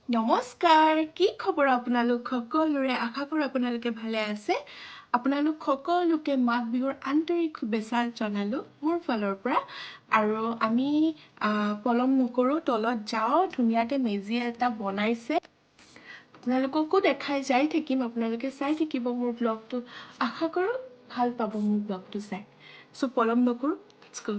নমস্কাৰ, কি খবৰ আপোনালোক সকলোৰে? আশা কৰোঁ আপোনালোকে ভালে আছে। আপোনালোক সকলোকে মাঘ বিহুৰ আন্তৰিক শুভেচ্ছা জনালোঁ মোৰ ফালৰ পৰা। আৰু আমি পলম নকৰোঁ, তলত যাওঁ। ধুনীয়াকৈ মেজি এটা বনাইছে। আপোনালোককো দেখাই যাই থাকিম, আপোনালোকে চাই থাকিব মোৰ ব্লগটো। আশা কৰোঁ ভাল পাব মোৰ ব্লগটো চাই। চ' পলম নকৰোঁ, লেটছ গো।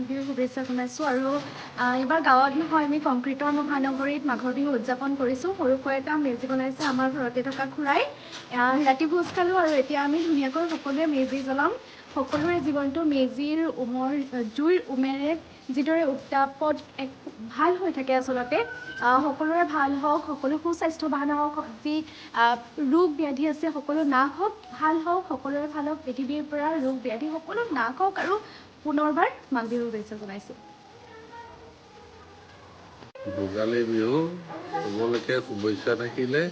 বিহুৰ শুভেচ্ছা জনাইছোঁ আৰু এইবাৰ গাঁৱত নহয়, আমি কংক্ৰিটৰ মহানগৰীত মাঘৰ বিহু উদযাপন কৰিছোঁ। সৰুকৈ এটা মেজি বনাইছে আমাৰ ঘৰতে থকা খুৰাই। ৰাতি ভোজ খালোঁ আৰু এতিয়া আমি ধুনীয়াকৈ সকলোৱে মেজি জ্বলাম। সকলোৰে জীৱনটো মেজিৰ জুইৰ উমেৰে যিদৰে উত্তাপত এক ভাল হৈ থাকে আচলতে। সকলোৰে ভাল হওক, সকলো সুস্বাস্থ্যৱান হওক, যি ৰোগ ব্যাধি আছে সকলো নাশ হওক, ভাল হওক, সকলোৰে ভাল হওক, পৃথিৱীৰ পৰা ৰোগ ব্যাধি সকলো নাশ হওক আৰু পুনৰবাৰ মাঘ বিহুৰ শুভেচ্ছা জনাইছোঁ। ভোগালী বিহু সকলোকে শুভেচ্ছা থাকিলে।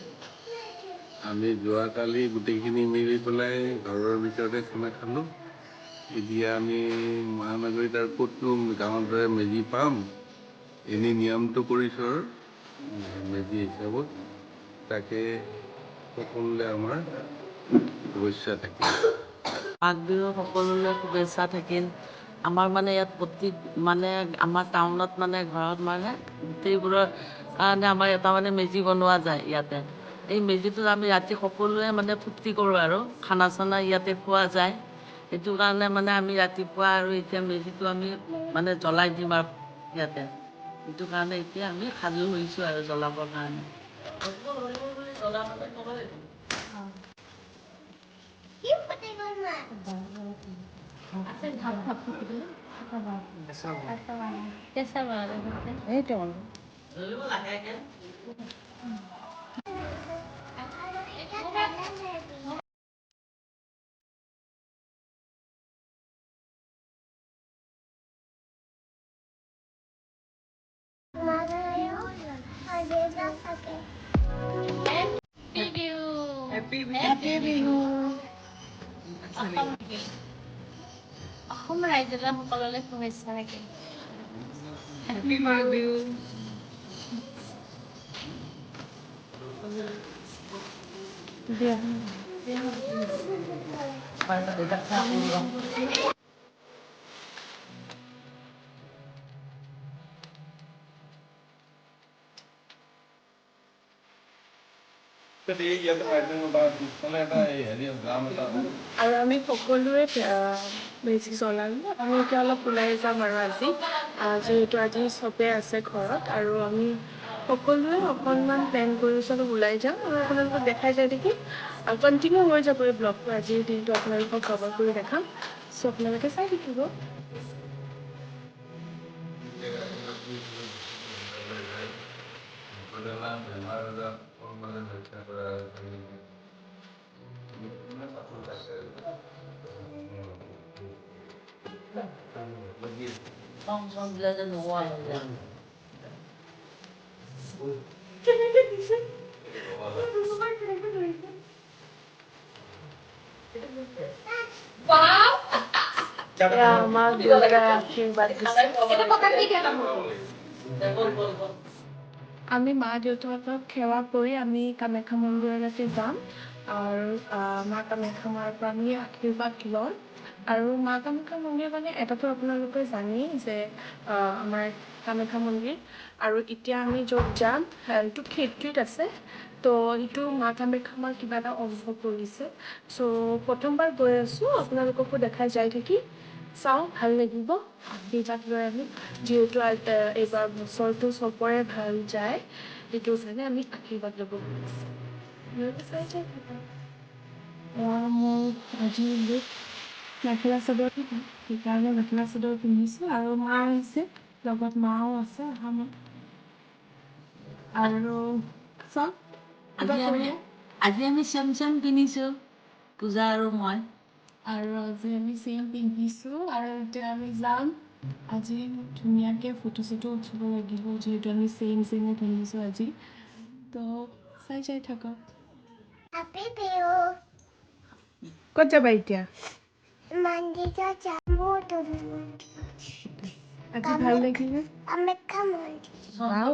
আমি যোৱাকালি গোটেইখিনি মিলি পেলাই ঘৰৰ ভিতৰতে খানা খালোঁ। এতিয়া আমি মহানগৰীত আৰু ক'তনো গাঁৱৰ দৰে মেজি পাম। এনেই নিয়মটো কৰিছোঁ আৰু মেজি হিচাপত। তাকে সকলোৰে আমাৰ শুভেচ্ছা থাকিল। মাঘ বিহুৰ সকলোৰে শুভেচ্ছা থাকিল। আমাৰ মানে ইয়াত আমাৰ টাউনত ঘৰত গোটেইবোৰৰ কাৰণে আমাৰ এটা মেজি বনোৱা যায় ইয়াতে। এই মেজিটোত আমি ৰাতি সকলোৱে ফূৰ্তি কৰোঁ আৰু খানা চানা ইয়াতে খোৱা যায়। সেইটো কাৰণে আমি ৰাতিপুৱা আৰু এতিয়া মেজিটো আমি জ্বলাই দিম আৰু ইয়াতে। সেইটো কাৰণে এতিয়া আমি সাজু হৈছোঁ আৰু জ্বলাবৰ কাৰণে। অসম ৰাইজলৈ সকলোলৈ শুভেচ্ছা থাকিল। হেপী মাঘ বিহু। আৰু আমি সকলোৱে মেজি জ্বলালোঁ। আমি এতিয়া অলপ ওলাই যাম আৰু যিহেতু আজি চবেই আছে ঘৰত আৰু আমি সকলোৱে অকণমান প্লেন কৰিছোঁ অলপ ওলাই যাম আৰু আপোনালোকক দেখাই যাই থাকিম। কণ্টিনিউ হৈ যাব এই ব্লগটো। আজিৰ দিনটো আপোনালোকক কভাৰ কৰি দেখাম। চ' আপোনালোকে চাই থাকিব। কেনেকে দিছে? মা দুৰ্গাৰ আশীৰ্বাদ দিছে। আমি মা দেউতাহঁতক সেৱা কৰি আমি কামাখ্যা মন্দিৰলৈকে যাম আৰু মা কামাখ্যা মাৰ পৰা আমি আশীৰ্বাদ ল'ম। আৰু মা কামাখ্যা মন্দিৰ এটাতো আপোনালোকে জানেই যে আমাৰ কামাখ্যা মন্দিৰ। আৰু এতিয়া আমি য'ত যাম এইটো খেত্ৰীত আছে। তো এইটো মা কামাখ্যা মাৰ কিবা এটা অংশ পৰিছে। চ' প্ৰথমবাৰ গৈ আছোঁ, আপোনালোককো দেখাই যাই থাকি। চাওঁ, ভাল লাগিব আশীৰ্বাদ লৈ আমি। যিহেতু এইবাৰ বছৰটো চবৰে ভাল যায়, সেইটো কাৰণে আমি আশীৰ্বাদ ল'ব বিচাৰিছোঁ। আপোনালোকে চাই যাই থাকক। মোৰ আজি লুক মেখেলা চাদৰ সেইকাৰণে মেখেলা চাদৰ পিন্ধিছোঁ আৰু মা আহিছে, লগত মাও আছে আৰু চাওক আজি আমি চেম চেম কিনিছোঁ, পূজা আৰু মই। আৰু আজি আমি চেম পিন্ধিছোঁ আৰু এতিয়া আমি যাম আজি ধুনীয়াকৈ ফটো চটো উঠিব লাগিব যিহেতু আমি চেমে পিন্ধিছোঁ আজি তো চাই থাকক Happy Bill. ক'ত যাবা এতিয়া Mandita Jamu. আজি ভাল লাগিলে I'm a camel. ৱাও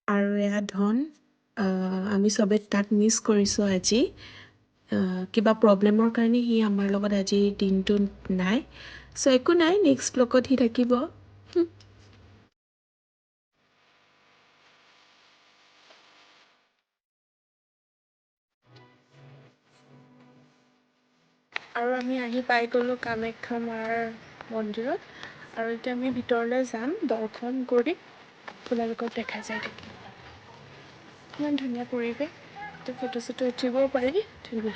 আৰু এয়া ধন আমি চবে তাক মিছ কৰিছোঁ আজি কিবা প্ৰব্লেমৰ কাৰণে সি আমাৰ লগত আজি দিনটো নাই চ' একো নাই নেক্সট ব্লগত সি থাকিব আৰু আমি আহি পাই গ'লোঁ কামাখ্যা মাৰ মন্দিৰত আৰু এতিয়া আমি ভিতৰলৈ যাম দৰ্শন কৰি আপোনালোকক দেখা যায় থাকিম ইমান ধুনীয়া পৰিৱেশ এতিয়া ফটো চটো উঠিবও পাৰি ধুনীয়া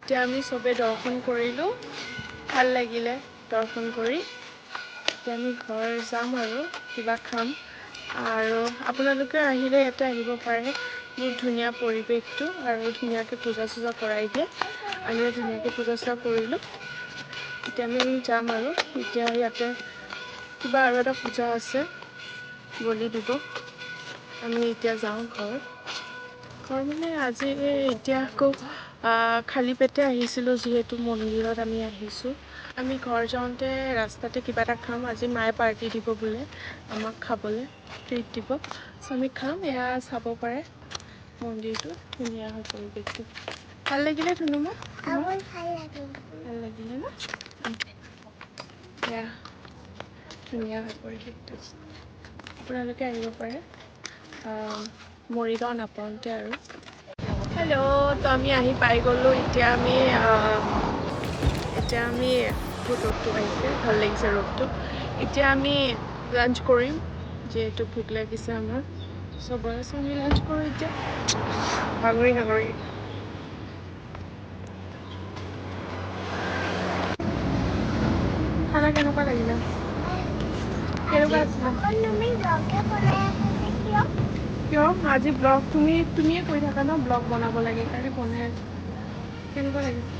এতিয়া আমি চবে দৰ্শন কৰিলোঁ ভাল লাগিলে দৰ্শন কৰি এতিয়া আমি ঘৰ যাম আৰু কিবা খাম আৰু আপোনালোকে আহিলে ইয়াতে আহিব পাৰে বহুত ধুনীয়া পৰিৱেশটো আৰু ধুনীয়াকৈ পূজা চূজা কৰাই দিয়ে আমি ধুনীয়াকৈ পূজা চূজা কৰিলোঁ এতিয়া আমি যাম আৰু এতিয়া ইয়াতে কিবা আৰু এটা পূজা আছে বলি দিব আমি এতিয়া যাওঁ ঘৰ মানে আজি এতিয়া আকৌ খালী পেটে আহিছিলোঁ যিহেতু মন্দিৰত আমি আহিছোঁ আমি ঘৰ যাওঁতে ৰাস্তাতে কিবা এটা খাম আজি মায়ে পাৰ্টি দিব বোলে আমাক খাবলৈ ট্ৰিট দিব চ' আমি খাম এয়া চাব পাৰে মন্দিৰটো ধুনীয়া হয় পৰিৱেশটো ভাল লাগিলে ধুনুমা I will highlight it. ভাল লাগিলে ন এয়া ধুনীয়া হয় পৰিৱেশটো আপোনালোকে আহিব পাৰে মৰিগাঁও নাপাওঁতে আৰু হেল্ল' তো আমি আহি পাই গ'লোঁ এতিয়া আমি বহুত ৰ'দটো আহিছে ভাল লাগিছে ৰ'দটো এতিয়া আমি লাঞ্চ কৰিম যিহেতু ভোক লাগিছে আমাৰ চবৰে আমি লাঞ্চ কৰোঁ এতিয়া ভাগৰি খানা কেনেকুৱা লাগিলে কেনেকুৱা আছিলে কিয় আজি ব্লগ তুমিয়ে কৈ থাকা ন ব্লগ বনাব লাগে কাৰণে বনাই আছোঁ কেনেকুৱা লাগিছে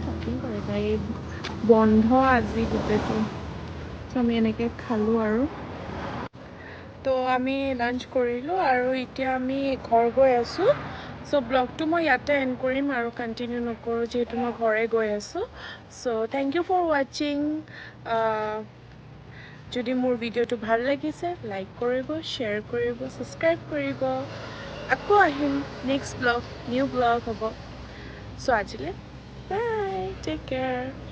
Shopping কৰে তাই বন্ধ আজি গোটেইটো চ' আমি এনেকৈ খালোঁ আৰু তো আমি লাঞ্চ কৰিলোঁ আৰু এতিয়া আমি ঘৰ গৈ আছোঁ চ' ব্লগটো মই ইয়াতে এণ্ড কৰিম আৰু কণ্টিনিউ নকৰোঁ যিহেতু মই ঘৰে গৈ আছোঁ চ' থেংক ইউ ফৰ ৱাচিং যদি মোৰ ভিডিঅ'টো ভাল লাগিছে লাইক কৰিব শ্বেয়াৰ কৰিব ছাবস্ক্ৰাইব কৰিব আকৌ আহিম নেক্সট ব্লগ নিউ ব্লগ হ'ব চ' আজিলৈ বাই টেক কেয়াৰ